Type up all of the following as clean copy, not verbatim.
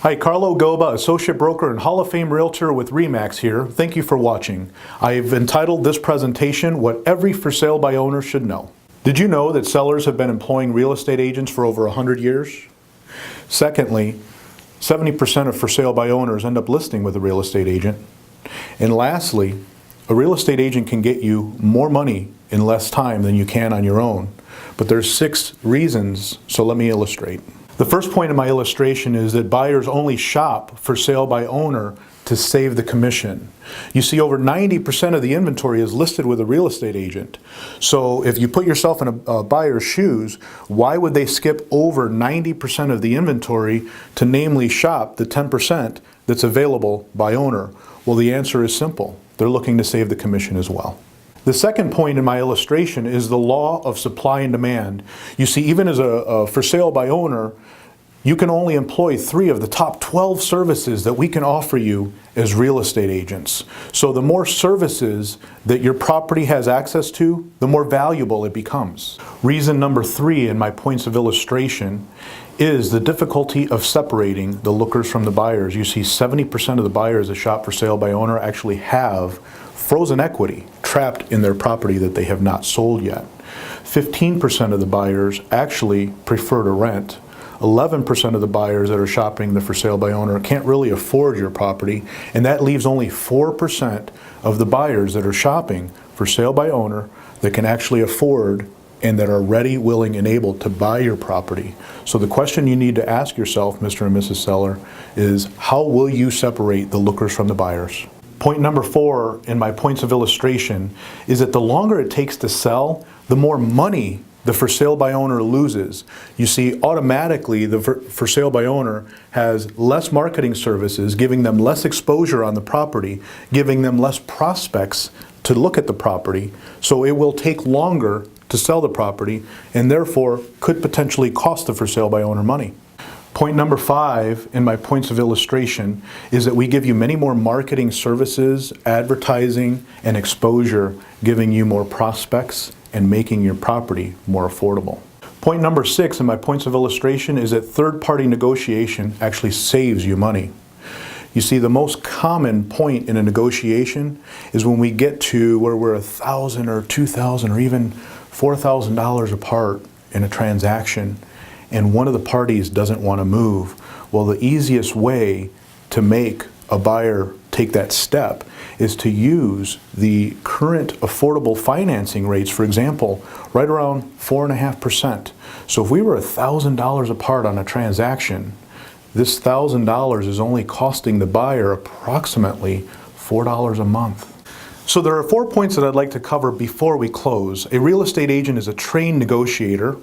Hi, Carlo Gobba, Associate Broker and Hall of Fame Realtor with RE/MAX here. Thank you for watching. I've entitled this presentation, What Every For Sale by Owner Should Know. Did you know that sellers have been employing real estate agents for over 100 years? Secondly, 70% of for sale by owners end up listing with a real estate agent. And lastly, a real estate agent can get you more money in less time than you can on your own. But there's 6 reasons, so let me illustrate. The first point in my illustration is that buyers only shop for sale by owner to save the commission. You see, over 90% of the inventory is listed with a real estate agent. So if you put yourself in a buyer's shoes, why would they skip over 90% of the inventory to namely shop the 10% that's available by owner? Well, the answer is simple. They're looking to save the commission as well. The second point in my illustration is the law of supply and demand. You see, even as a for sale by owner, you can only employ 3 of the top 12 services that we can offer you as real estate agents. So the more services that your property has access to, the more valuable it becomes. Reason number 3 in my points of illustration is the difficulty of separating the lookers from the buyers. You see, 70% of the buyers that shop for sale by owner actually have frozen equity trapped in their property that they have not sold yet. 15% of the buyers actually prefer to rent. 11% of the buyers that are shopping the for sale by owner can't really afford your property, and that leaves only 4% of the buyers that are shopping for sale by owner that can actually afford and that are ready, willing, and able to buy your property. So the question you need to ask yourself, Mr. and Mrs. Seller, is how will you separate the lookers from the buyers? Point number 4 in my points of illustration is that the longer it takes to sell, the more money the for sale by owner loses. You see, automatically the for sale by owner has less marketing services, giving them less exposure on the property, giving them less prospects to look at the property. So it will take longer to sell the property and therefore could potentially cost the for sale by owner money. Point number 5 in my points of illustration is that we give you many more marketing services, advertising, and exposure, giving you more prospects and making your property more affordable. Point number 6 in my points of illustration is that third-party negotiation actually saves you money. You see, the most common point in a negotiation is when we get to where we're $1,000 or $2,000 or even $4,000 apart in a transaction, and one of the parties doesn't want to move. Well, the easiest way to make a buyer take that step is to use the current affordable financing rates, for example, right around 4.5%. So if we were $1,000 apart on a transaction, this $1,000 is only costing the buyer approximately $4 a month. So there are 4 points that I'd like to cover before we close. A real estate agent is a trained negotiator,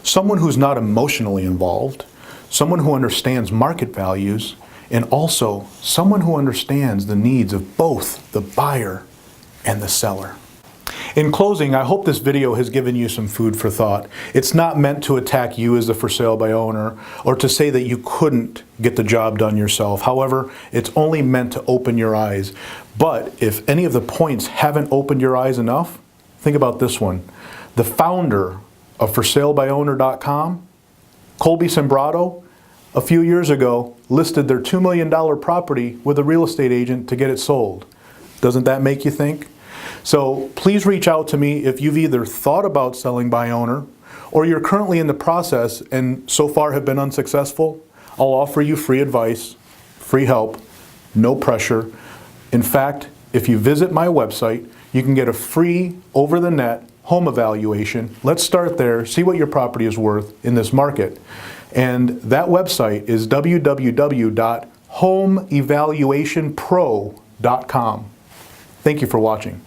someone who's not emotionally involved, someone who understands market values, and also someone who understands the needs of both the buyer and the seller. In closing, I hope this video has given you some food for thought. It's not meant to attack you as the for sale by owner or to say that you couldn't get the job done yourself. However, it's only meant to open your eyes. But if any of the points haven't opened your eyes enough, think about this one. The founder of ForSaleByOwner.com, Colby Sembrado, a few years ago listed their $2 million property with a real estate agent to get it sold. Doesn't that make you think? So please reach out to me if you've either thought about selling by owner or you're currently in the process and so far have been unsuccessful. I'll offer you free advice, free help, no pressure. In fact, if you visit my website, you can get a free over-the-net home evaluation. Let's start there, see what your property is worth in this market. And that website is www.homeevaluationpro.com. Thank you for watching.